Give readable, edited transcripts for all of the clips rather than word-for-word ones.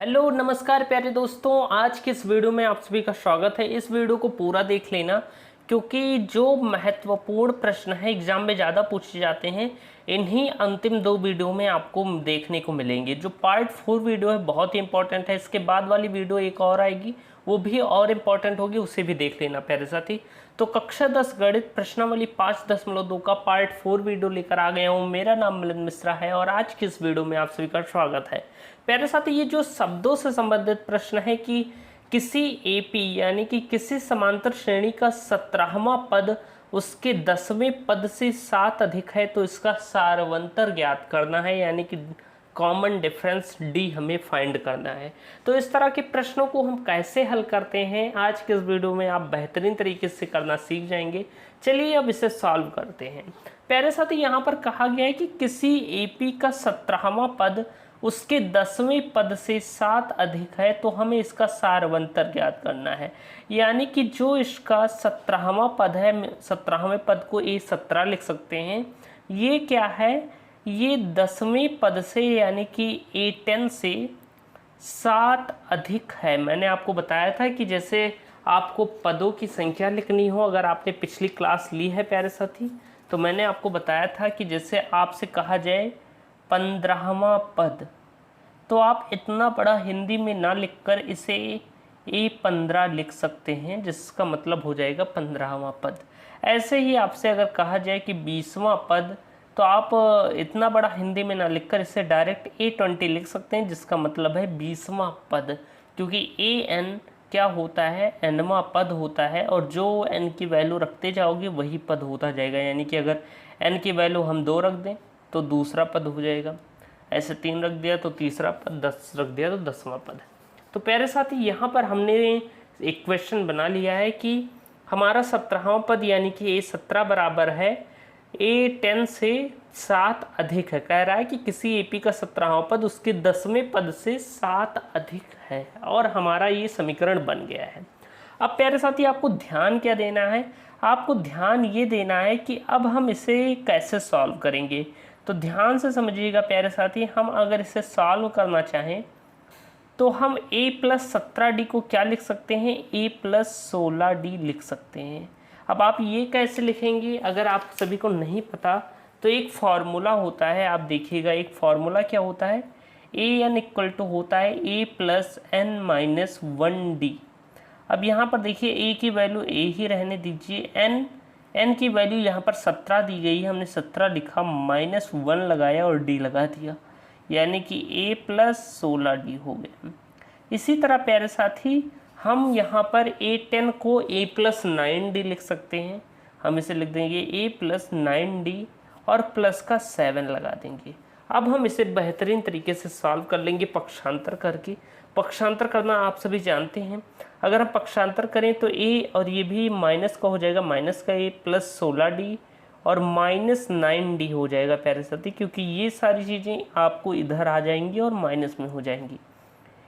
Hello नमस्कार प्यारे दोस्तों, आज के इस वीडियो में आप सभी का स्वागत है। इस वीडियो को पूरा देख लेना क्योंकि जो महत्वपूर्ण प्रश्न है एग्जाम में ज़्यादा पूछे जाते हैं इन्हीं अंतिम दो वीडियो में आपको देखने को मिलेंगे। जो पार्ट 4 वीडियो है बहुत ही इंपॉर्टेंट है। इसके बाद वाली वीडियो एक और आएगी, वो भी और इम्पॉर्टेंट होगी, उसे भी देख लेना प्यारे साथी। तो कक्षा 10 गणित प्रश्नावली 5.2 का पार्ट 4 वीडियो लेकर आ गया हूँ। मेरा नाम मिलिंद मिश्रा है और आज की इस वीडियो में आप सभी का स्वागत है। प्यारे साथी, ये जो शब्दों से संबंधित प्रश्न है कि किसी एपी यानी कि किसी समांतर श्रेणी का 17वां पद उसके 10वें पद से 7 अधिक है तो इसका सारवंतर ज्ञात करना है, यानी कि कॉमन डिफरेंस डी हमें फाइंड करना है। तो इस तरह के प्रश्नों को हम कैसे हल करते हैं आज के इस वीडियो में आप बेहतरीन तरीके से करना सीख जाएंगे। चलिए अब इसे सॉल्व करते हैं। प्यारे साथी, यहाँ पर कहा गया है कि किसी एपी का 17वां पद उसके 10वें पद से 7 अधिक है तो हमें इसका सारवंतर ज्ञात करना है। यानी कि जो इसका 17वां पद है, 17वें पद को A17 लिख सकते हैं। ये क्या है, ये 10वें पद से यानी कि A10 से 7 अधिक है। मैंने आपको बताया था कि जैसे आपको पदों की संख्या लिखनी हो, अगर आपने पिछली क्लास ली है प्यारे साथी, तो मैंने आपको बताया था कि जैसे आपसे कहा जाए 15वां पद, तो आप इतना बड़ा हिंदी में ना लिखकर इसे A15 लिख सकते हैं, जिसका मतलब हो जाएगा 15वां पद। ऐसे ही आपसे अगर कहा जाए कि 20वां पद, तो आप इतना बड़ा हिंदी में ना लिखकर इसे डायरेक्ट A20 लिख सकते हैं, जिसका मतलब है 20वां पद। क्योंकि AN क्या होता है, nवां पद होता है, और जो n की वैल्यू रखते जाओगे वही पद होता जाएगा। यानी कि अगर n की वैल्यू हम 2 रख दें तो दूसरा पद हो जाएगा, ऐसे 3 रख दिया तो तीसरा पद, 10 रख दिया तो 10वां पद। तो प्यारे साथी, यहाँ पर हमने एक क्वेश्चन बना लिया है कि हमारा 17वां पद यानी कि A17 बराबर है A10 से 7 अधिक है। कह रहा है कि किसी एपी का 17वां पद उसके 10वें पद से 7 अधिक है, और हमारा ये समीकरण बन गया है। अब प्यारे साथी, आपको ध्यान क्या देना है, आपको ध्यान ये देना है कि अब हम इसे कैसे सॉल्व करेंगे। तो ध्यान से समझिएगा प्यारे साथी, हम अगर इसे सॉल्व करना चाहें तो हम A+17D को क्या लिख सकते हैं, A+16D लिख सकते हैं। अब आप ये कैसे लिखेंगे, अगर आप सभी को नहीं पता तो एक फार्मूला होता है, आप देखिएगा एक फार्मूला क्या होता है, AN इक्वल टू होता है A+N-1D। अब यहाँ पर देखिए A की वैल्यू A ही रहने दीजिए, n की वैल्यू यहाँ पर 17 दी गई है, हमने 17 लिखा, -1 लगाया और D लगा दिया, यानी कि A+16D हो गया। इसी तरह प्यारे साथी, हम यहाँ पर A10 को A+9D लिख सकते हैं। हम इसे लिख देंगे A+9D और प्लस का 7 लगा देंगे। अब हम इसे बेहतरीन तरीके से सॉल्व कर लेंगे पक्षांतर करके। पक्षांतर करना आप सभी जानते हैं। अगर हम पक्षांतर करें तो A और ये भी माइनस का हो जाएगा, माइनस का A+16D और -9D हो जाएगा प्यारे साथी, क्योंकि ये सारी चीज़ें आपको इधर आ जाएंगी और माइनस में हो जाएंगी,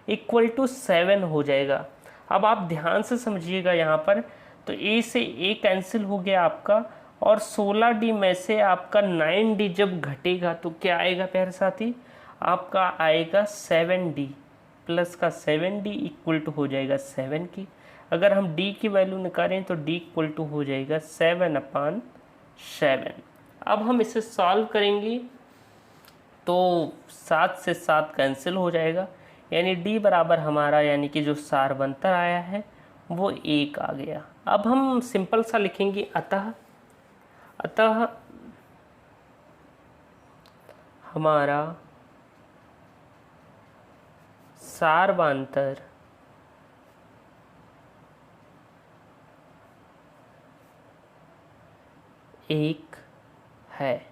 इक्वल टू 7 हो जाएगा। अब आप ध्यान से समझिएगा यहाँ पर, तो A से A कैंसिल हो गया आपका, और 16D में से आपका 9D जब घटेगा तो क्या आएगा प्यारे साथी, आपका आएगा 7D, प्लस का 7D इक्वल टू हो जाएगा 7 की। अगर हम D की वैल्यू निकालें तो D इक्वल टू हो जाएगा 7/7। अब हम इसे सॉल्व करेंगे तो 7 से 7 कैंसिल हो जाएगा, यानी D बराबर हमारा यानी कि जो सारवंतर आया है वो 1 आ गया। अब हम सिंपल सा लिखेंगे अतः हमारा सारवांतर एक है,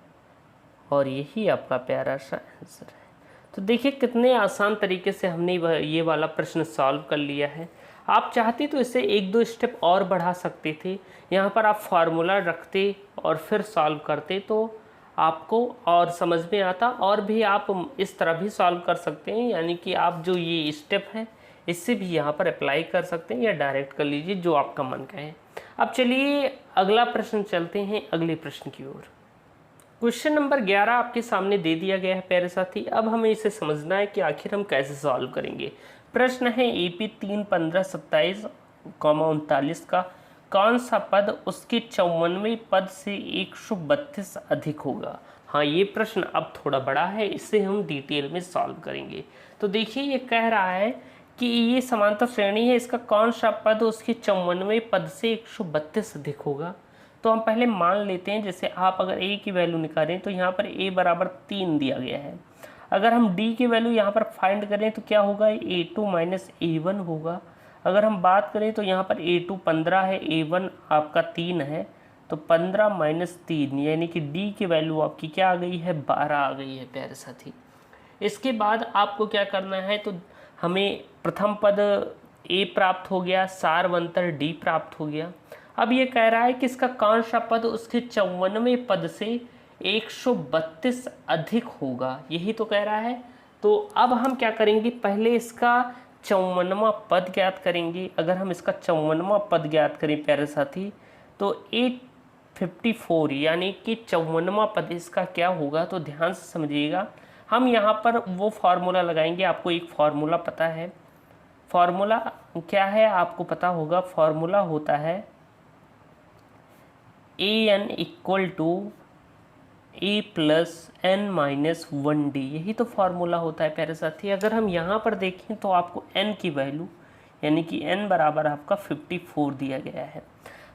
और यही आपका प्यारा सा आंसर है। तो देखिए कितने आसान तरीके से हमने ये वाला प्रश्न सॉल्व कर लिया है। आप चाहते तो इसे 1-2 स्टेप और बढ़ा सकते थे, यहाँ पर आप फार्मूला रखते और फिर सॉल्व करते तो आपको और समझ में आता, और भी आप इस तरह भी सॉल्व कर सकते हैं, यानी कि आप जो ये स्टेप है इससे भी यहाँ पर अप्लाई कर सकते हैं या डायरेक्ट कर लीजिए, जो आपका मन कहे। अब चलिए अगला प्रश्न चलते हैं, अगले प्रश्न की ओर। क्वेश्चन नंबर 11 आपके सामने दे दिया गया है प्यारे साथी। अब हमें इसे समझना है कि आखिर हम कैसे सॉल्व करेंगे। प्रश्न है AP 3, 15, 27, 39 का कौन सा पद उसके 54वें पद से 132 अधिक होगा। हाँ, ये प्रश्न अब थोड़ा बड़ा है, इसे हम डिटेल में सॉल्व करेंगे। तो देखिए, ये कह रहा है कि ये समांतर श्रेणी है, इसका कौन सा पद उसके 54वें पद से 132 अधिक होगा। तो हम पहले मान लेते हैं, जैसे आप अगर a की वैल्यू निकालें तो यहाँ पर a बराबर 3 दिया गया है। अगर हम d की वैल्यू यहाँ पर फाइंड करें तो क्या होगा, a2 माइनस a1 होगा। अगर हम बात करें तो यहाँ पर a2 15 है, a1 आपका 3 है, तो 15 माइनस 3 यानी कि d की वैल्यू आपकी क्या आ गई है, 12 आ गई है प्यारे साथी। इसके बाद आपको क्या करना है, तो हमें प्रथम पद a प्राप्त हो गया, सारवंतर d प्राप्त हो गया। अब ये कह रहा है कि इसका कौन सा पद उसके 54वें पद से 132 अधिक होगा, यही तो कह रहा है। तो अब हम क्या करेंगे, पहले इसका 54वां पद ज्ञात करेंगे। अगर हम इसका 54वां पद ज्ञात करें प्यारे साथी, तो 854 यानी कि 54वां पद इसका क्या होगा, तो ध्यान से समझिएगा। हम यहाँ पर वो फार्मूला लगाएंगे, आपको एक फार्मूला पता है। फार्मूला क्या है आपको पता होगा, फार्मूला होता है an equal to a plus n minus 1d, यही तो फार्मूला होता है प्यारे साथी। अगर हम यहाँ पर देखें तो आपको n की वैल्यू यानी कि n बराबर आपका 54 दिया गया है।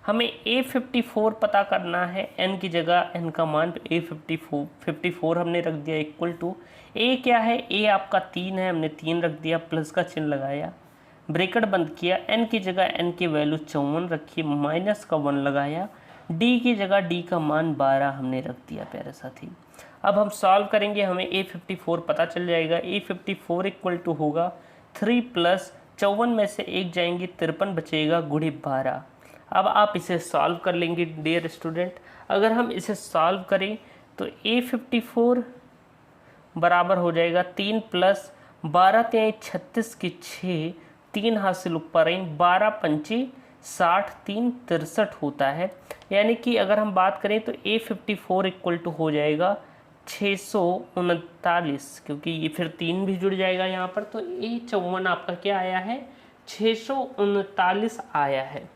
हमें a54 पता करना है, n की जगह n का मान a54 हमने रख दिया इक्वल टू a क्या है, a आपका 3 है, हमने 3 रख दिया, प्लस का चिन्ह लगाया, ब्रैकेट बंद किया, n की जगह n की वैल्यू 54 रखी, माइनस का 1 लगाया, d की जगह d का मान 12 हमने रख दिया प्यारे साथी। अब हम सॉल्व करेंगे, हमें a54 पता चल जाएगा। a54 इक्वल टू होगा 3 प्लस 54 में से 1 जाएंगे, 53 बचेगा, गुणे 12। अब आप इसे सॉल्व कर लेंगे डियर स्टूडेंट। अगर हम इसे सॉल्व करें तो a54 बराबर हो जाएगा 3 प्लस 12 3 36 की 6, 3 हासिल ऊपर आई, 12 पंची 60, 3 63 होता है। यानी कि अगर हम बात करें तो a54 इक्वल टू हो जाएगा 639, क्योंकि ये फिर 3 भी जुड़ जाएगा यहाँ पर, तो a54 आपका क्या आया है, 639 आया है।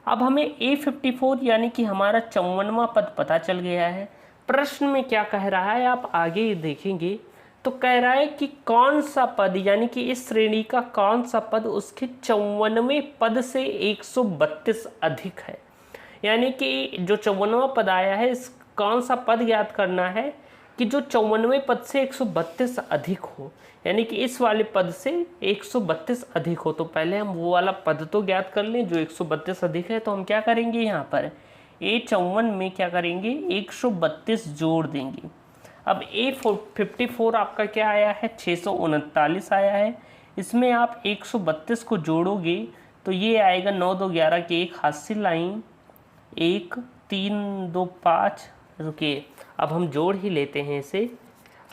अब हमें a54 यानी कि हमारा 54वां पद पता चल गया है। प्रश्न में क्या कह रहा है आप आगे देखेंगे, तो कह रहा है कि कौन सा पद यानी कि इस श्रेणी का कौन सा पद उसके 54वें पद से 132 अधिक है। यानी कि जो 54वां पद आया है, इस कौन सा पद ज्ञात करना है कि जो 54वें पद से 132 अधिक हो, यानी कि इस वाले पद से 132 अधिक हो। तो पहले हम वो वाला पद तो ज्ञात कर लें जो 132 अधिक है। तो हम क्या करेंगे, यहाँ पर a54 में क्या करेंगे, 132 जोड़ देंगे। अब a54 आपका क्या आया है, 639 आया है। इसमें आप 132 को जोड़ोगे तो ये आएगा 9 2 11 के 1 हासिल लाइन 1 3 2 5। रुकिए, अब हम जोड़ ही लेते हैं इसे।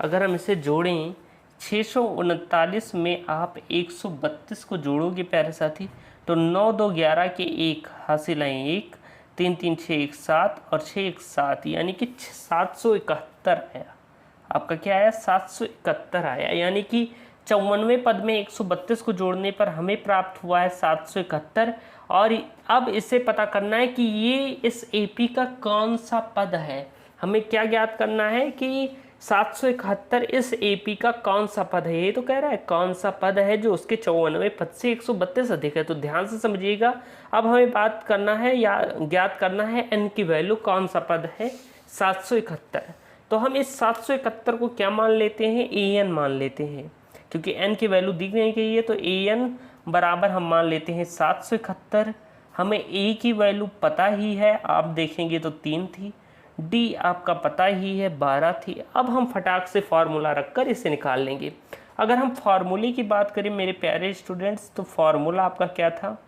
अगर हम इसे जोड़ें 639 में आप 132 को जोड़ोगे प्यारे साथी, तो 9 2 11 के 1 हासिल आए 1 3 3 6 1 7 और 6 1 7, यानी कि 771 आया। आपका क्या आया, 771 आया। यानी कि 54वें पद में 132 को जोड़ने पर हमें प्राप्त हुआ है 771। और अब इसे पता करना है कि ये इस AP का कौन सा पद है। हमें क्या ज्ञात करना है कि 771 इस AP का कौन सा पद है। ये तो कह रहा है कौन सा पद है जो उसके 54वें पद से 132 अधिक है। तो ध्यान से समझिएगा, अब हमें बात करना है या ज्ञात करना है n की वैल्यू कौन सा पद है, 771। तो हम इस 771 को क्या मान लेते हैं, an मान लेते हैं, क्योंकि n की वैल्यू दी गई है। तो an बराबर हम मान लेते हैं 771। हमें a की वैल्यू पता ही है, आप देखेंगे तो 3 थी, d आपका पता ही है 12 थी। अब हम फटाक से फार्मूला रखकर इसे निकाल लेंगे। अगर हम फार्मूले की बात करें मेरे प्यारे स्टूडेंट्स, तो फार्मूला आपका क्या था,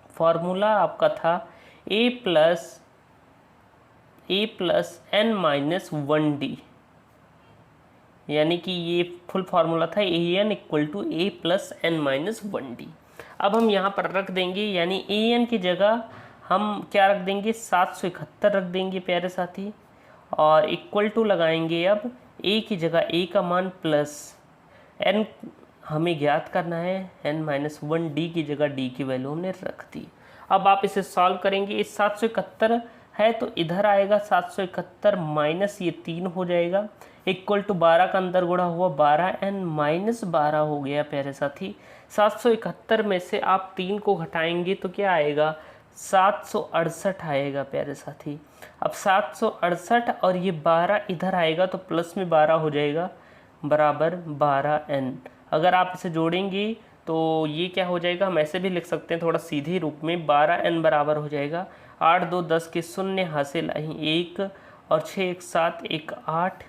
फार्मूला आपका था a plus n minus 1d, यानी कि ये फुल फार्मूला था an equal to a plus n minus 1d। अब हम यहाँ पर रख देंगे, यानी an की जगह हम क्या रख देंगे, 771 रख देंगे प्यारे साथी, और इक्वल टू लगाएंगे अब a की जगह a का मान प्लस n हमें ज्ञात करना है, n-1 d की जगह d की वैल्यू हमने रख दी। अब आप इसे सॉल्व करेंगे, इस 771 है तो इधर आएगा 771 माइनस ये 3 हो जाएगा, इक्वल टू 12 का अंदर गुणा हुआ 12n-12 हो गया प्यारे साथी। 771 में से आप 3 को घटाएंगे तो क्या आएगा, 768 आएगा प्यारे साथी। अब 768 और ये 12 इधर आएगा तो प्लस में 12 हो जाएगा बराबर 12n। अगर आप इसे जोड़ेंगे तो ये क्या हो जाएगा, हम ऐसे भी लिख सकते हैं थोड़ा सीधे रूप में, 12n बराबर हो जाएगा 8 2 10 के शून्य हासिल 1 और 6 1 7 1 8,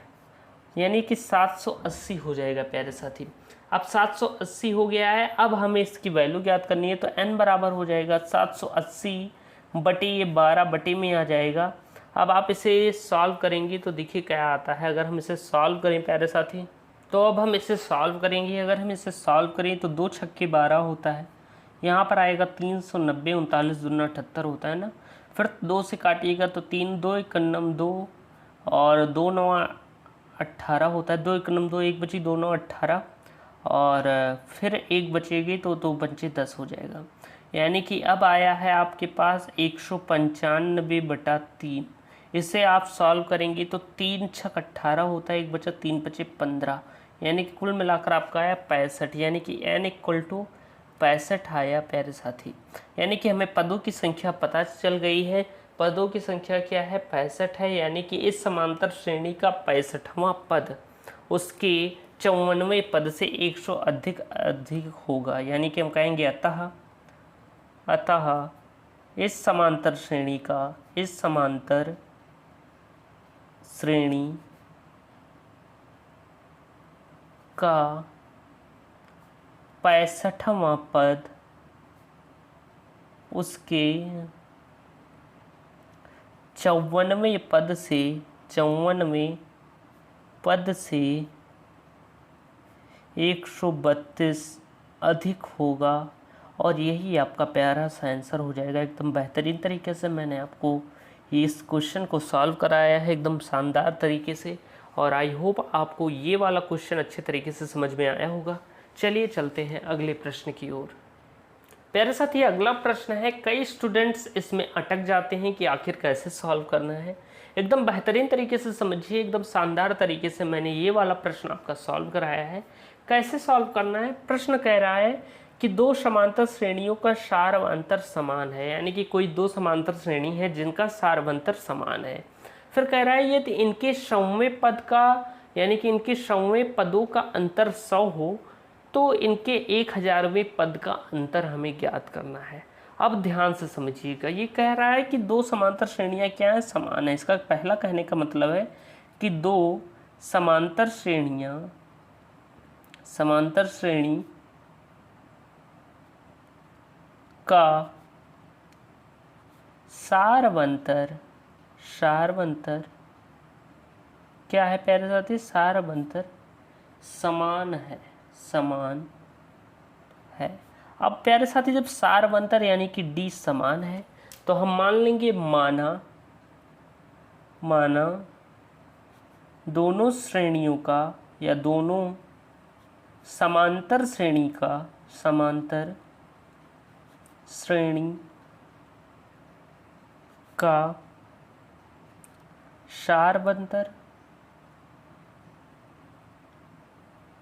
यानी कि 780 हो जाएगा प्यारे साथी। अब 780 हो गया है, अब हमें इसकी वैल्यू ज्ञात करनी है तो n बराबर हो जाएगा 780 बटे ये 12 बटे में आ जाएगा। अब आप इसे सॉल्व करेंगे तो देखिए क्या आता है। अगर हम इसे सॉल्व करें प्यारे साथी, तो अब हम इसे सॉल्व करेंगे, अगर हम इसे सॉल्व करें तो 2 छक्के 12 होता है, यहाँ पर आएगा 390, 39 दूना 78 होता है ना, फिर 2 से काटिएगा तो 3 2 1 9 2 और 2 9 18 होता है, 2 1 9 2 1 बची 2 9 18 और फिर 1 बचेगी तो 2 बचे 10 हो जाएगा, यानी कि अब आया है आपके पास 195/3। इसे आप सॉल्व करेंगे तो 3 छक 18 होता है, 1 बचा 3 बचे 15, यानी कि कुल मिलाकर आपका आया 65, यानी कि n इक्वल टू 65 आया प्यारे साथी। यानी कि हमें पदों की संख्या पता चल गई है, पदों की संख्या क्या है 65 है, यानी कि इस समांतर श्रेणी का 65वां पद उसके 54वें पद से 100 अधिक होगा, यानी कि हम कहेंगे अतः इस समांतर श्रेणी का 65वां पद उसके 54वें पद से 132 अधिक होगा, और यही आपका प्यारा सा आंसर हो जाएगा। एकदम बेहतरीन तरीके से मैंने आपको इस क्वेश्चन को सॉल्व कराया है, एकदम शानदार तरीके से, और आई होप आपको ये वाला क्वेश्चन अच्छे तरीके से समझ में आया होगा। चलिए चलते हैं अगले प्रश्न की ओर। प्यारे साथी, अगला प्रश्न है, कई स्टूडेंट्स इसमें अटक जाते हैं कि आखिर कैसे सॉल्व करना है। एकदम बेहतरीन तरीके से समझिए, एकदम शानदार तरीके से मैंने ये वाला प्रश्न आपका सॉल्व कराया है। कैसे सॉल्व करना है, प्रश्न कह रहा है कि 2 समांतर श्रेणियों का सारवंतर समान है, यानी कि कोई 2 समांतर श्रेणी है जिनका सारवंतर समान है। फिर कह रहा है यदि इनके समवें पद का, यानी कि इनके समवें पदों का अंतर 100 हो तो इनके 1000वें पद का अंतर हमें ज्ञात करना है। अब ध्यान से समझिएगा, ये कह रहा है कि 2 समांतर श्रेणियां क्या है, समान है। इसका पहला कहने का मतलब है कि 2 समांतर श्रेणी का सारवंतर क्या है प्यारे साथी, सारवंतर समान है। अब प्यारे साथी, जब सारवंतर यानी कि d समान है तो हम मान लेंगे माना दोनों श्रेणियों का या दोनों समांतर श्रेणी का सारवंतर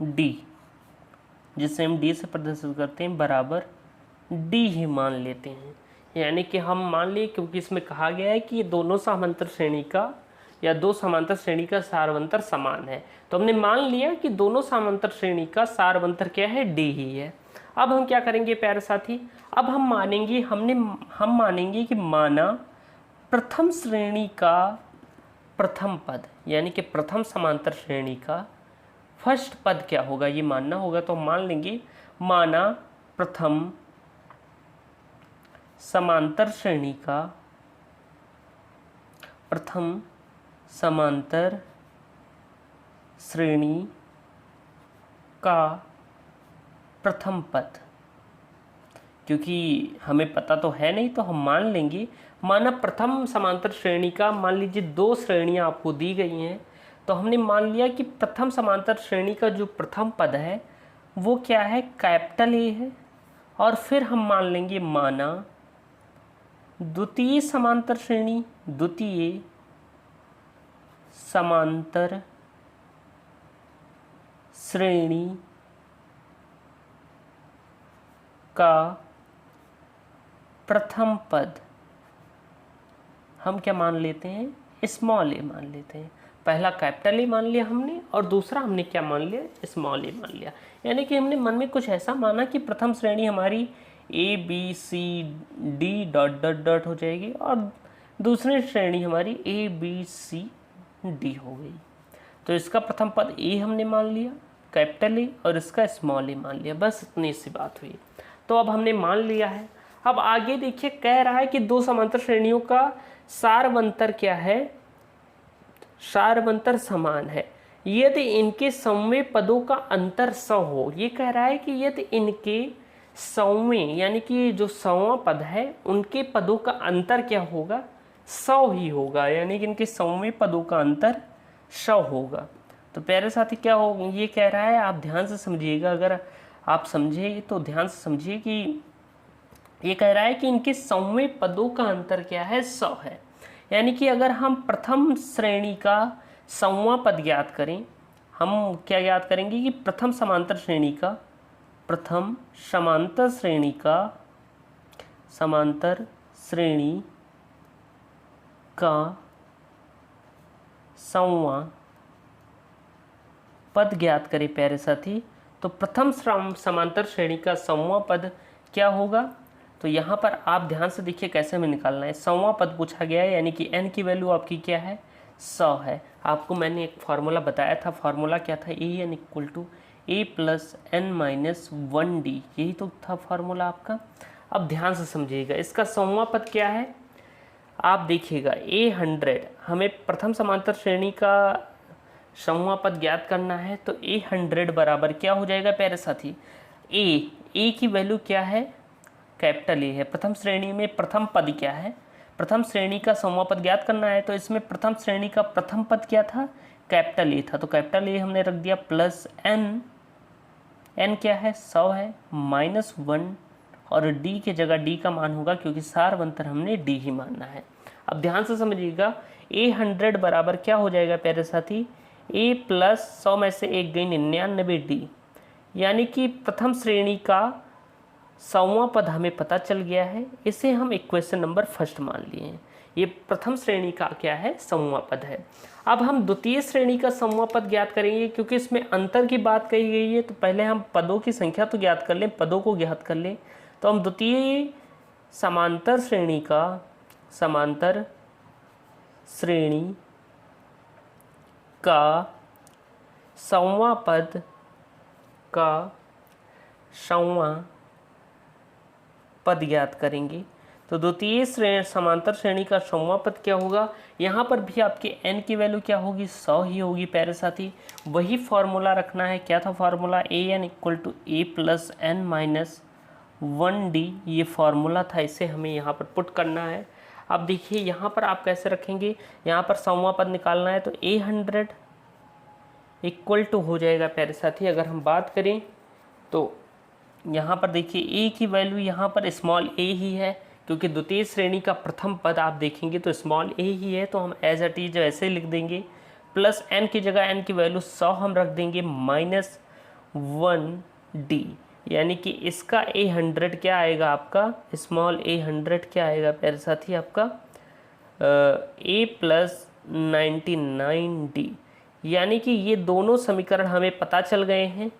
d, जिसे हम d से प्रदर्शित करते हैं, बराबर d ही मान लेते हैं। यानी कि हम मान लिए, क्योंकि इसमें कहा गया है कि ये दोनों समांतर श्रेणी का या 2 समांतर श्रेणी का सारवंतर समान है, तो हमने मान लिया कि दोनों समांतर श्रेणी का सारवंतर क्या है, d ही है। अब हम क्या करेंगे प्यारे साथी, अब हम मानेंगे कि माना प्रथम श्रेणी का प्रथम पद, यानी कि प्रथम समांतर श्रेणी का फर्स्ट पद क्या होगा ये मानना होगा, तो मान लेंगे माना प्रथम समांतर श्रेणी का प्रथम पद, क्योंकि हमें पता तो है नहीं तो हम मान लेंगे। माना प्रथम समांतर श्रेणी का, मान लीजिए 2 श्रेणियां आपको दी गई हैं, तो हमने मान लिया कि प्रथम समांतर श्रेणी का जो प्रथम पद है वो क्या है, कैपिटल ए है। और फिर हम मान लेंगे माना द्वितीय समांतर श्रेणी, द्वितीय समांतर श्रेणी का प्रथम पद हम क्या मान लेते हैं, स्मॉल ए मान लेते हैं। पहला कैपिटल ए मान लिया हमने और दूसरा हमने क्या मान लिया, स्मॉल ए मान लिया। यानी कि हमने मन में कुछ ऐसा माना कि प्रथम श्रेणी हमारी A B C D dot dot dot हो जाएगी और दूसरी श्रेणी हमारी ए बी सी डी हो गई। तो इसका प्रथम पद ए हमने मान लिया कैपिटल ए और इसका स्मॉल ए मान लिया, बस इतनी सी बात हुई। तो अब हमने मान लिया है। अब आगे देखिए, कह रहा है कि 2 समांतर श्रेणियों का सारवंतर क्या है, सारवंतर समान है यदि इनके समवे पदों का अंतर 100 हो। ये कह रहा है कि यदि इनके समवे यानी कि जो 100वां पद है उनके पदों का अंतर क्या होगा, 100 ही होगा, यानी कि इनके समवे पदों का अंतर 100 होगा। तो प्यारे साथी क्या हो, ये कह रहा है, आप ध्यान से समझिएगा, अगर आप समझे तो ध्यान से समझिए कि ये कह रहा है कि इनके समवे पदों का अंतर क्या है, 100 है। यानी कि अगर हम प्रथम श्रेणी का 100वां पद ज्ञात करें, हम क्या ज्ञात करेंगे कि प्रथम समांतर श्रेणी का, प्रथम समांतर श्रेणी का, समांतर श्रेणी का 100वां पद ज्ञात करें प्यारे साथी, तो प्रथम समांतर श्रेणी का 100वां पद क्या होगा। तो यहाँ पर आप ध्यान से देखिए कैसे हमें निकालना है। 100वां पद पूछा गया है, यानी कि n की वैल्यू आपकी क्या है, 100 है। आपको मैंने एक फार्मूला बताया था, फार्मूला क्या था, a n equal to A plus N minus 1d, यही तो था फार्मूला आपका। अब ध्यान से समझिएगा, इसका 100वां पद क्या है, आप देखिएगा A100, हमें प्रथम समांतर श्रेणी का 100वां पद ज्ञात करना है। तो A100 बराबर क्या हो जाएगा प्यारे साथी, ए की वैल्यू क्या है, कैपिटल ए है। प्रथम श्रेणी में प्रथम पद क्या है, प्रथम श्रेणी का 100वां पद ज्ञात करना है, तो इसमें प्रथम श्रेणी का प्रथम पद क्या था, कैपिटल ए था। तो कैपिटल ए हमने रख दिया प्लस एन क्या है, 100 है, माइनस 1 और डी के जगह डी का मान होगा क्योंकि सारवंतर हमने डी ही मानना है। अब ध्यान से समझिएगा, A100 बराबर क्या हो जाएगा प्यारे साथी, ए प्लस 100 में से एक गई 99d, यानी कि प्रथम श्रेणी का 100वां पद हमें पता चल गया है। इसे हम इक्वेशन नंबर फर्स्ट मान लिए हैं। ये प्रथम श्रेणी का क्या है, 100वां पद है। अब हम द्वितीय श्रेणी का 100वां पद ज्ञात करेंगे, क्योंकि इसमें अंतर की बात कही गई है। तो पहले हम पदों की संख्या तो ज्ञात कर लें, पदों को ज्ञात कर लें। तो हम द्वितीय समांतर श्रेणी का, समांतर श्रेणी का 100वां पद का 100वां पद ज्ञात करेंगे। तो द्वितीय समांतर श्रेणी का 100वां पद क्या होगा, यहाँ पर भी आपके n की वैल्यू क्या होगी, 100 ही होगी प्यारे साथी। वही फॉर्मूला रखना है, क्या था formula, an equal to A plus N minus 1d, ये फॉर्मूला था, इसे हमें यहाँ पर पुट करना है। अब देखिए यहाँ पर आप कैसे रखेंगे, यहाँ पर 100वां पद निकालना है, तो A100 इक्वल टू हो जाएगा प्यारे साथी, अगर हम बात करें तो यहाँ पर देखिए a की वैल्यू यहाँ पर स्मॉल a ही है, क्योंकि द्वितीय श्रेणी का प्रथम पद आप देखेंगे तो स्मॉल a ही है, तो हम एज इट इज ऐसे लिख देंगे। प्लस n की जगह n की वैल्यू 100 हम रख देंगे, माइनस 1d, यानी कि इसका A100 क्या आएगा आपका, स्मॉल A100 क्या आएगा प्यारे साथी आपका, a प्लस 99d, यानी कि ये दोनों समीकरण हमें पता चल गए हैं।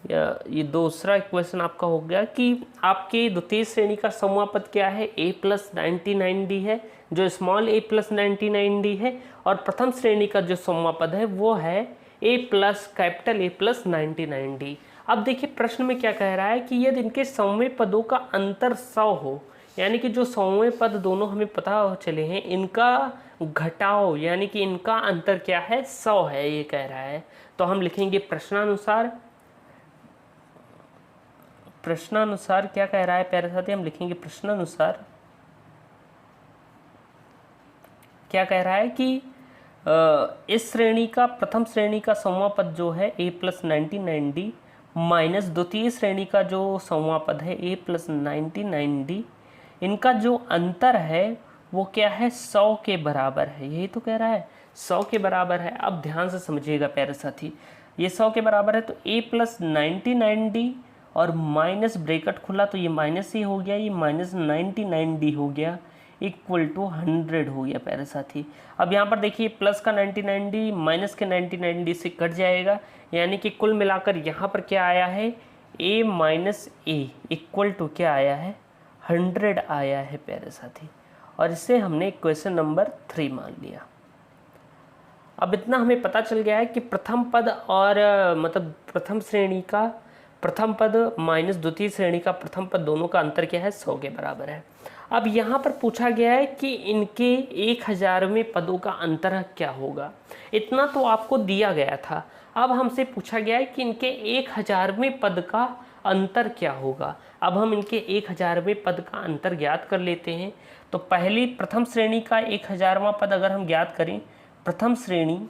ये दूसरा इक्वेशन आपका हो गया कि आपके द्वितीय श्रेणी का 100वां पद क्या है, a प्लस 99d है, जो स्मॉल a प्लस 99d है, और प्रथम श्रेणी का जो 100वां पद है वो है a plus capital A plus 99d। अब देखिए प्रश्न में क्या कह रहा है कि यदि इनके 100वें पदों का अंतर 100 हो, यानी कि जो 100वें पद दोनों हमें पता चले हैं, इनका घटाओ यानी कि इनका अंतर क्या है, 100 है, ये कह रहा है। तो हम लिखेंगे प्रश्नानुसार, प्रश्नानुसार क्या कह रहा है प्यारे साथी, हम लिखेंगे प्रश्नानुसार क्या कह रहा है कि इस श्रेणी का प्रथम श्रेणी का संवां पद जो है a प्लस 99d माइनस द्वितीय श्रेणी का जो संवां पद है a प्लस 99d, इनका जो अंतर है वो क्या है, 100 के बराबर है। यही तो कह रहा है 100 के बराबर है। अब ध्यान से समझिएगा प्यारे साथी, ये 100 के बराबर है तो a प्लस 99d और माइनस ब्रैकेट खुला तो ये माइनस ही हो गया, ये माइनस 99d हो गया, इक्वल टू 100 हो गया प्यारे साथी। अब यहाँ पर देखिए प्लस का 99d माइनस के 99d से कट जाएगा, यानी कि कुल मिलाकर यहाँ पर क्या आया है, a minus A equal to क्या आया है, 100 आया है प्यारे साथी। और इसे हमने क्वेश्चन नंबर 3 मान लिया। अब इतना हमें पता चल गया है कि प्रथम पद और मतलब प्रथम श्रेणी का प्रथम पद माइनस द्वितीय श्रेणी का प्रथम पद दोनों का अंतर क्या है, 100 के बराबर है। अब यहाँ पर पूछा गया है कि इनके 1000वें पदों का अंतर क्या होगा। इतना तो आपको दिया गया था। अब हमसे पूछा गया है कि इनके 1000वें पद का अंतर क्या होगा। अब हम इनके 1000वें पद का अंतर ज्ञात कर लेते हैं। तो पहली प्रथम श्रेणी का 1000वां पद अगर हम ज्ञात करें, प्रथम श्रेणी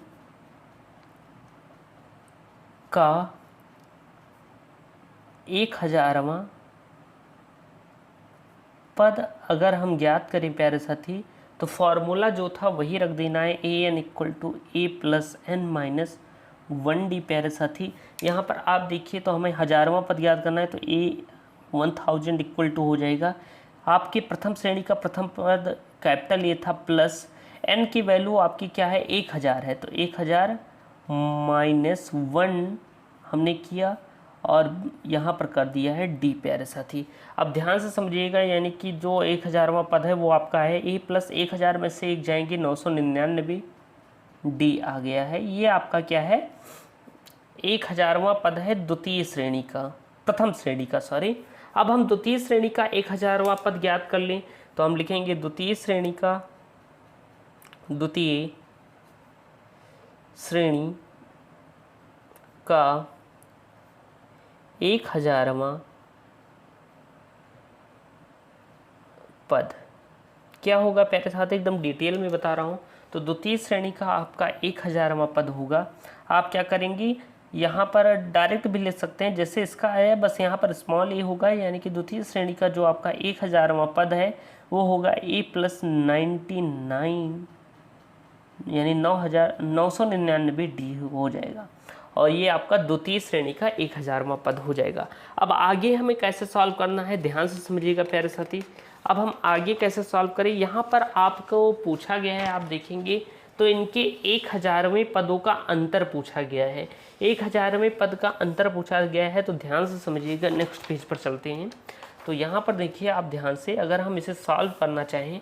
का 1000वां पद अगर हम ज्ञात करें प्यारे साथी, तो फॉर्मूला जो था वही रख देना है, an equal to A plus N minus 1d प्यारे साथी। यहाँ पर आप देखिए तो हमें 1000वां पद याद करना है तो a 1000 इक्वल टू हो जाएगा। आपकी प्रथम श्रेणी का प्रथम पद कैपिटल ए था प्लस n की वैल्यू आपकी क्या है, 1000 है, तो 1000 माइनस 1 हमने किया और यहाँ पर कर दिया है d प्यारे साथी। अब ध्यान से समझिएगा, यानी कि जो 1000वां पद है वो आपका है a प्लस 1000 में से एक जाएंगे 999 d आ गया है। ये आपका क्या है, 1000वां पद है द्वितीय श्रेणी का, प्रथम श्रेणी का सॉरी। अब हम द्वितीय श्रेणी का 1000वां पद ज्ञात कर लें तो हम लिखेंगे द्वितीय श्रेणी का 1000वां पद क्या होगा प्यारे साथ, एकदम डिटेल में बता रहा हूँ। तो द्वितीय श्रेणी का आपका 1000वां पद होगा। आप क्या करेंगे, यहाँ पर डायरेक्ट भी ले सकते हैं जैसे इसका है, बस यहाँ पर स्मॉल ए होगा, यानी कि द्वितीय श्रेणी का जो आपका 1000वां पद है वो होगा a प्लस 99 यानी 999d हो जाएगा, और ये आपका द्वितीय श्रेणी का 1000वां पद हो जाएगा। अब आगे हमें कैसे सॉल्व करना है, ध्यान से समझिएगा प्यारे साथी। अब हम आगे कैसे सॉल्व करें, यहाँ पर आपको पूछा गया है, आप देखेंगे तो इनके 1000वें पदों का अंतर पूछा गया है। 1000वें पद का अंतर पूछा गया है, तो ध्यान से समझिएगा। नेक्स्ट पेज पर चलते हैं। तो यहाँ पर देखिए आप ध्यान से, अगर हम इसे सॉल्व करना चाहें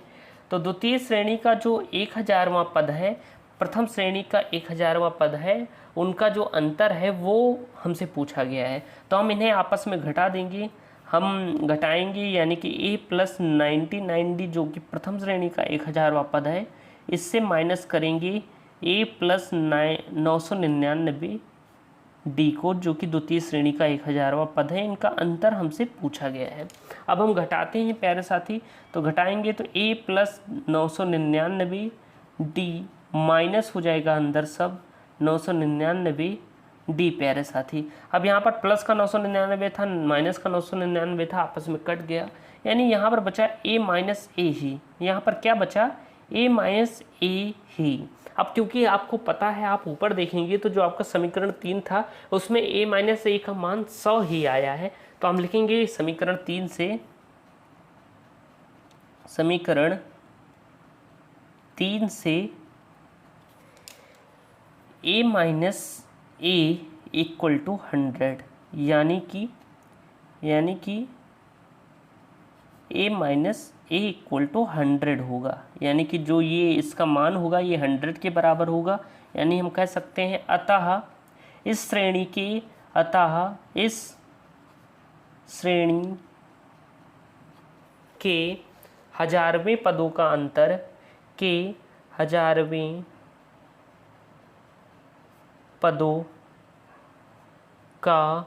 तो द्वितीय श्रेणी का जो 1000वां पद है, प्रथम श्रेणी का 1000वां पद है, उनका जो अंतर है वो हमसे पूछा गया है। तो हम इन्हें आपस में घटा देंगे, हम घटाएंगे, यानी कि a प्लस 99d जो कि प्रथम श्रेणी का 1000वां पद है, इससे माइनस करेंगे a प्लस 999d को, जो कि द्वितीय श्रेणी का 1000वां पद है। इनका अंतर हमसे पूछा गया है। अब हम घटाते हैं प्यारे साथी, तो घटाएंगे तो a प्लस 999d माइनस हो जाएगा अंदर सब 999d प्यारे साथी। अब यहाँ पर प्लस का 999 था, माइनस का 999 था, आपस में कट गया, यानी यहाँ पर बचा a माइनस ए ही। यहाँ पर क्या बचा, a माइनस ए ही। अब क्योंकि आपको पता है, आप ऊपर देखेंगे तो जो आपका समीकरण 3 था उसमें a माइनस ए का मान 100 ही आया है, तो हम लिखेंगे समीकरण 3 से a minus A equal to 100, यानी कि a minus A equal to 100 होगा, यानी कि जो ये इसका मान होगा ये 100 के बराबर होगा। यानी हम कह सकते हैं अतः इस श्रेणी के 1000वें पदों का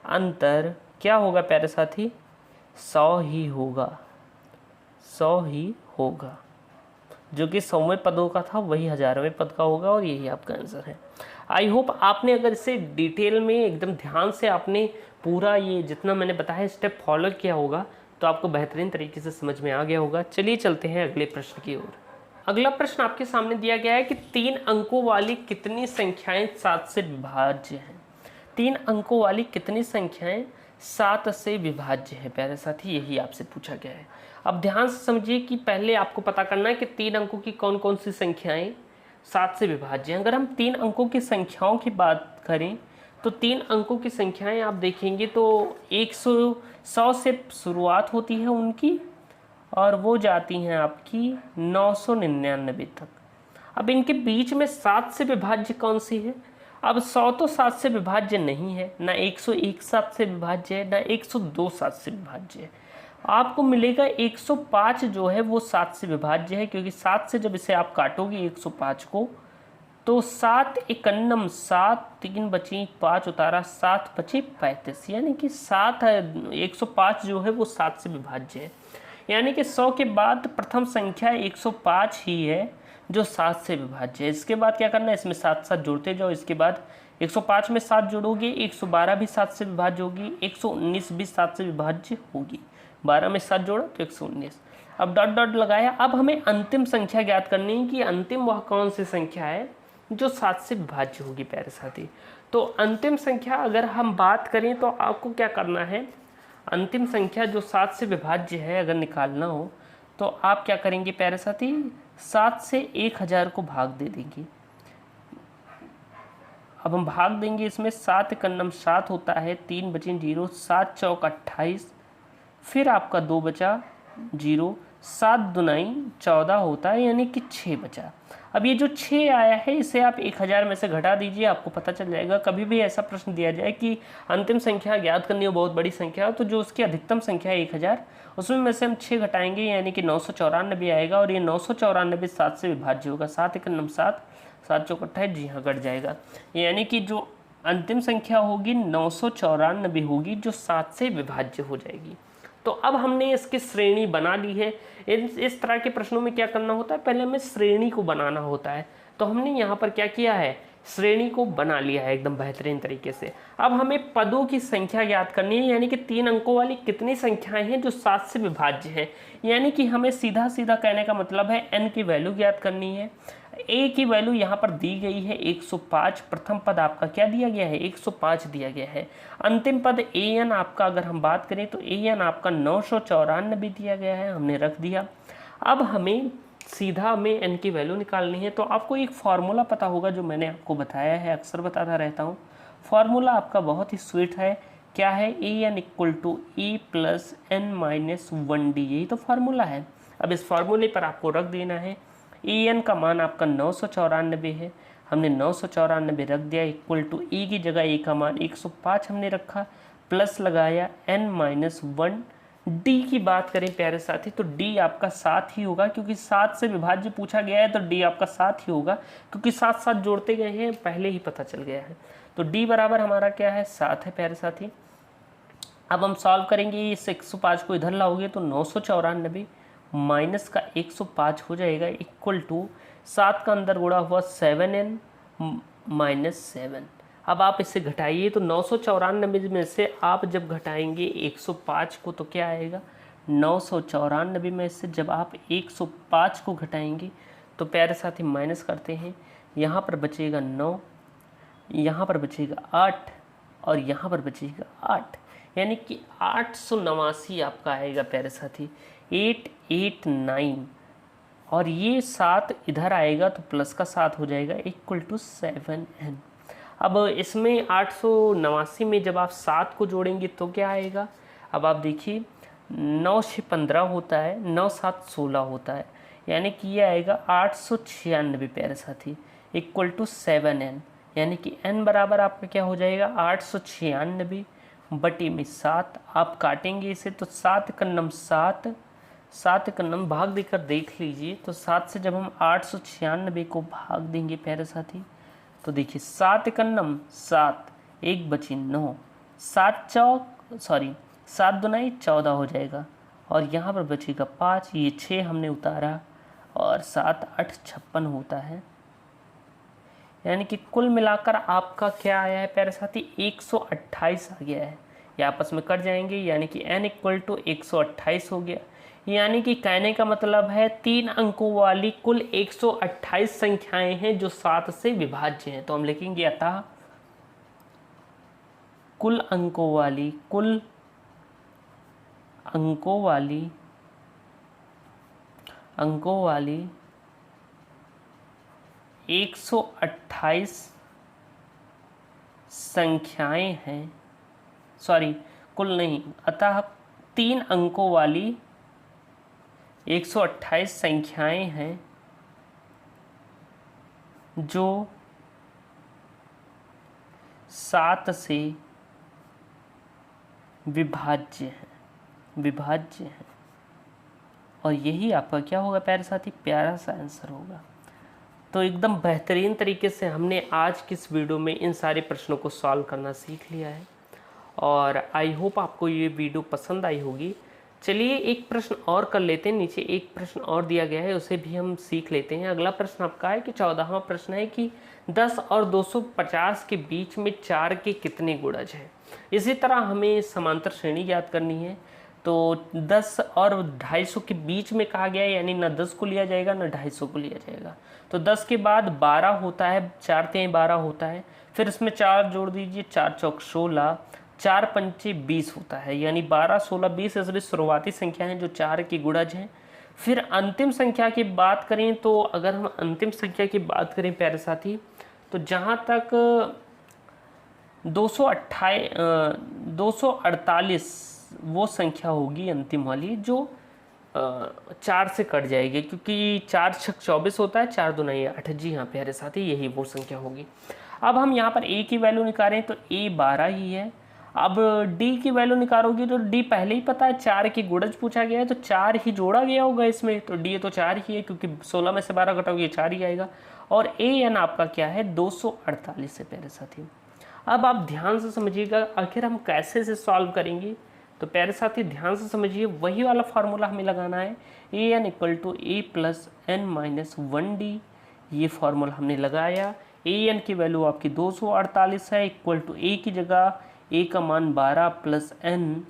अंतर क्या होगा प्यारे साथी? 100 ही होगा, 100 ही होगा। जो कि 100वें पदों का था वही 1000वें पद का होगा और यही आपका आंसर है। आई होप आपने अगर इसे डिटेल में एकदम ध्यान से आपने पूरा ये जितना मैंने बताया स्टेप फॉलो किया होगा तो आपको बेहतरीन तरीके से समझ में आ गया होगा। चलिए चलते हैं अगले प्रश्न की ओर। अगला प्रश्न आपके सामने दिया गया है कि 3 अंकों वाली कितनी संख्याएं 7 से विभाज्य हैं? 3 अंकों वाली कितनी संख्याएं 7 से विभाज्य है प्यारे साथी, यही आपसे पूछा गया है। अब ध्यान से समझिए कि पहले आपको पता करना है कि 3 अंकों की कौन कौन सी संख्याएं 7 से विभाज्य हैं। अगर हम 3 अंकों की संख्याओं की बात करें तो 3 अंकों की संख्याएं आप देखेंगे तो 100 से शुरुआत होती है उनकी और वो जाती हैं आपकी 999 तक। अब इनके बीच में 7 से विभाज्य कौन सी है? अब 100 तो 7 से विभाज्य नहीं है, ना 101 7 से विभाज्य है, ना 102 7 से विभाज्य है। आपको मिलेगा 105 जो है वो 7 से विभाज्य है, क्योंकि 7 से जब इसे आप काटोगे 105 को तो 7 एकन्नम 7, 3 बची 5 उतारा 7 बची 35, यानी कि 105 जो है वो 7 से विभाज्य है। यानी कि 100 के बाद प्रथम संख्या 105 ही है जो 7 से विभाज्य है। इसके बाद क्या करना है, इसमें 7 7 जोड़ते जाओ। इसके बाद 105 में 7 जोड़ोगे 112 भी 7 से विभाज्य होगी, 119 भी 7 से विभाज्य होगी। 12 में 7 जोड़ा तो 119। अब डॉट डॉट लगाया। अब हमें अंतिम संख्या ज्ञात करनी है कि अंतिम वह कौन सी संख्या है जो 7 से विभाज्य होगी प्यारे साथी। तो अंतिम संख्या अगर हम बात करें तो आपको क्या करना है, अंतिम संख्या जो 7 से विभाज्य है अगर निकालना हो तो आप क्या करेंगे प्यारे साथी, 7 से 1000 को भाग दे देंगे। अब हम भाग देंगे इसमें 7 एकन्नम 7 होता है, 3 बचे 0, 7 चौक 28, फिर आपका 2 बचा 0, 7 दुनाई 14 होता है, यानी कि 6 बचा। अब ये जो 6 आया है इसे आप 1000 में से घटा दीजिए, आपको पता चल जाएगा। कभी भी ऐसा प्रश्न दिया जाए कि अंतिम संख्या ज्ञात करनी हो, बहुत बड़ी संख्या हो, तो जो उसकी अधिकतम संख्या है 1000, उसमें में से हम 6 घटाएंगे यानी कि 994 आएगा और ये 994 7 से विभाज्य होगा। 7 एकन्नम 7, 7 चौक 28, जी हाँ घट जाएगा। यानी कि जो अंतिम संख्या होगी 994 होगी जो 7 से विभाज्य हो जाएगी। तो अब हमने इसकी श्रेणी बना ली है। इस तरह के प्रश्नों में क्या करना होता है, पहले हमें श्रेणी को बनाना होता है। तो हमने यहाँ पर क्या किया है, श्रेणी को बना लिया है एकदम बेहतरीन तरीके से। अब हमें पदों की संख्या ज्ञात करनी है, यानी कि 3 अंकों वाली कितनी संख्याएं हैं जो 7 से विभाज्य हैं। यानी कि हमें सीधा सीधा कहने का मतलब है n की वैल्यू ज्ञात करनी है। a की वैल्यू यहाँ पर दी गई है 105, प्रथम पद आपका क्या दिया गया है 105 दिया गया है। अंतिम पद an आपका अगर हम बात करें तो an आपका 994 दिया गया है, हमने रख दिया। अब हमें सीधा में n की वैल्यू निकालनी है। तो आपको एक फार्मूला पता होगा जो मैंने आपको बताया है, अक्सर बताता रहता हूँ। फार्मूला आपका बहुत ही स्वीट है, क्या है, an = e + n - 1d, यही तो फार्मूला है। अब इस फार्मूले पर आपको रख देना है। en का मान आपका 994 है, हमने 994 रख दिया, = e की जगह e का मान 105 हमने रखा, प्लस लगाया n - 1। d की बात करें प्यारे साथी तो d आपका 7 ही होगा, क्योंकि 7 से विभाज्य पूछा गया है तो d आपका 7 ही होगा, क्योंकि 7 7 जोड़ते गए हैं पहले ही पता चल गया है। तो d बराबर हमारा क्या है, 7 है प्यारे साथी। अब हम सॉल्व करेंगे, इस 105 को इधर लाओगे तो 994 माइनस का 105 हो जाएगा, = 7 का अंदर गुणा हुआ 7n - 7। अब आप इससे घटाइए तो 994 में से आप जब घटाएंगे 105 को तो क्या आएगा, 994 में से जब आप 105 को घटाएंगे तो प्यारे साथी माइनस करते हैं, यहाँ पर बचेगा 9, यहाँ पर बचेगा 8 और यहाँ पर बचेगा 8, यानी कि 889 आपका आएगा प्यारे साथी, 889। और ये 7 इधर आएगा तो प्लस का 7 हो जाएगा, = 7n। अब इसमें 889 में जब आप 7 को जोड़ेंगे तो क्या आएगा, अब आप देखिए 9 से 15 होता है, 9 7 16 होता है, यानी कि ये आएगा 896 प्यारे साथी, = 7n। यानी कि n बराबर आपका क्या हो जाएगा, 896 बटे में 7। आप काटेंगे इसे तो 7 एकन्नम 7, 7 एकन्नम भाग देकर देख लीजिए। तो 7 से जब हम 896 को भाग देंगे प्यारे साथी तो देखिए 7 एकन्नम 7, 1 बची 9, 7 चौक सॉरी 7 दूनी 14 हो जाएगा, और यहाँ पर बचेगा 5, ये 6 हमने उतारा, और 7 8 56 होता है। यानी कि कुल मिलाकर आपका क्या आया है प्यारे साथी, 128 आ गया है। ये आपस में कट जाएंगे, यानी कि n = 128 हो गया। यानी कि कहने का मतलब है 3 अंकों वाली कुल 128 संख्याएं हैं जो 7 से विभाज्य हैं। तो हम लिखेंगे अतः कुल अंकों वाली 128 संख्याएं हैं, सॉरी कुल नहीं, अतः 3 अंकों वाली 128 संख्याएं हैं जो 7 से विभाज्य हैं। और यही आपका क्या होगा प्यारे साथी, प्यारा सा आंसर होगा। तो एकदम बेहतरीन तरीके से हमने आज की इस वीडियो में इन सारे प्रश्नों को सॉल्व करना सीख लिया है, और आई होप आपको ये वीडियो पसंद आई होगी। चलिए एक प्रश्न और कर लेते हैं, नीचे एक प्रश्न और दिया गया है, उसे भी हम सीख लेते हैं। अगला प्रश्न आपका है कि 14वां प्रश्न है कि 10 और 250 के बीच में 4 के कितने गुणज हैं। इसी तरह हमें समांतर श्रेणी ज्ञात करनी है। तो 10 और 250 के बीच में कहा गया है, यानी ना 10 को लिया जाएगा ना 250 को लिया जाएगा। तो 10 के बाद 12 होता है, 4 तिहाई 12 होता है, फिर इसमें 4 जोड़ दीजिए, 4 चौक 16, 4 पंचे 20 होता है, यानी 12 16 20 इसमें शुरुआती संख्या हैं जो 4 की गुणज हैं। फिर अंतिम संख्या की बात करें तो अगर हम अंतिम संख्या की बात करें प्यारे साथी, तो जहाँ तक 248 वो संख्या होगी अंतिम वाली जो 4 से कट जाएगी, क्योंकि 4 छक 24 होता है, 4 दूनी 8। जी हाँ प्यारे साथी, यही वो संख्या होगी। अब हम यहाँ पर a की वैल्यू निकालें तो a 12 ही है। अब d की वैल्यू निकालोगे तो d पहले ही पता है, 4 की गुणज पूछा गया है तो 4 ही जोड़ा गया होगा इसमें, तो d तो 4 ही है, क्योंकि 16 में से 12 घटाओगे 4 ही आएगा। और an आपका क्या है, 248 है प्यारे साथी। अब आप ध्यान से समझिएगा आखिर हम कैसे से सॉल्व करेंगे। तो प्यारे साथी ध्यान से समझिए, वही वाला फार्मूला हमें लगाना है, an = a + n - 1d। ये फार्मूला हमने लगाया। an की वैल्यू आपकी 248 है, इक्वल टू a की जगह a का मान 12 + n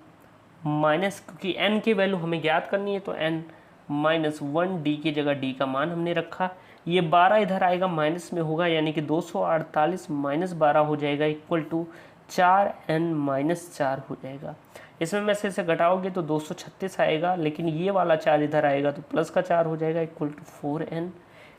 माइनस, क्योंकि n की वैल्यू हमें ज्ञात करनी है तो n - 1 d की जगह d का मान हमने रखा। ये 12 इधर आएगा माइनस में होगा, यानी कि 248 - 12 हो जाएगा, इक्वल टू 4n - 4 हो जाएगा। इसमें में से घटाओगे तो 236 आएगा, लेकिन ये वाला 4 इधर आएगा तो प्लस का 4 हो जाएगा, इक्वल टू 4n।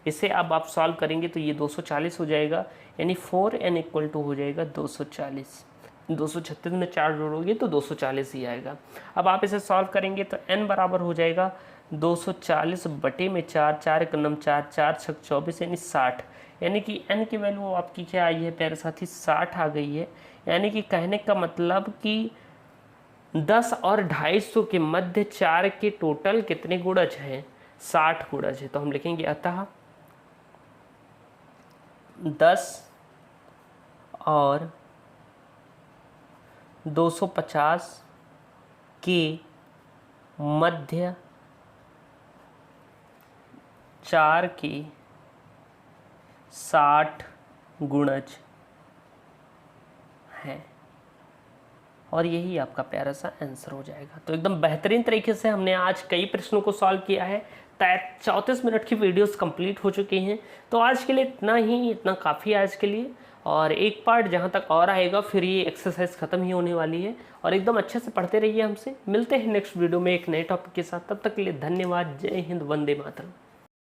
इसे अब आप सॉल्व करेंगे तो ये 240 हो जाएगा, यानी 4n = हो जाएगा 240। 236 में 4 जोड़ोगे तो 240 ही आएगा। अब आप इसे सॉल्व करेंगे तो n बराबर हो जाएगा 240 बटे में 4, 4 × 9 4, 4 × 6 24, यानी 60। यानी कि n की वैल्यू आपकी क्या आई है प्यारे साथी, 60 आ गई है। यानी कि कहने का मतलब कि 10 और 250 के मध्य 4 के टोटल कितने गुणज हैं, 60 गुणज है। तो हम लिखेंगे अतः 10 और 250 के मध्य 4 के 60 गुणज हैं, और यही आपका प्यारा सा आंसर हो जाएगा। तो एकदम बेहतरीन तरीके से हमने आज कई प्रश्नों को सॉल्व किया है। 34 मिनट की वीडियोस कंप्लीट हो चुकी हैं। तो आज के लिए इतना ही, इतना काफ़ी आज के लिए। और एक पार्ट जहाँ तक और आएगा फिर ये एक्सरसाइज ख़त्म ही होने वाली है। और एकदम अच्छे से पढ़ते रहिए हमसे। मिलते हैं नेक्स्ट वीडियो में एक नए टॉपिक के साथ। तब तक के लिए धन्यवाद। जय हिंद, वंदे मातरम।